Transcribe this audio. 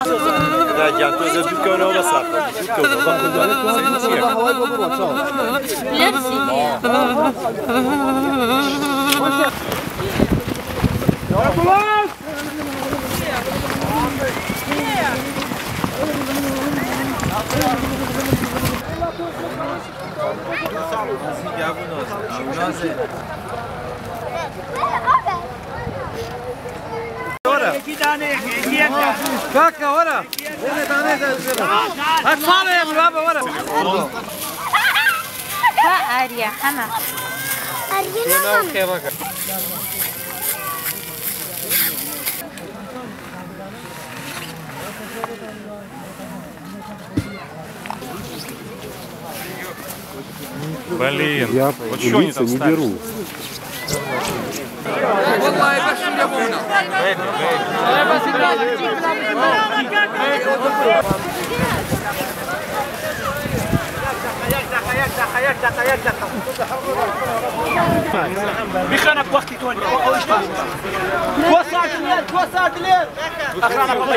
لا جان تو زدت كونه ولا صار كاكا ورا اطفال يا بابا ورا اريا حنا Блин, я вот что они там не ставят? беру. والله بس يا ابونا بخانك وقت تولي توسعت الليل اخرانك والله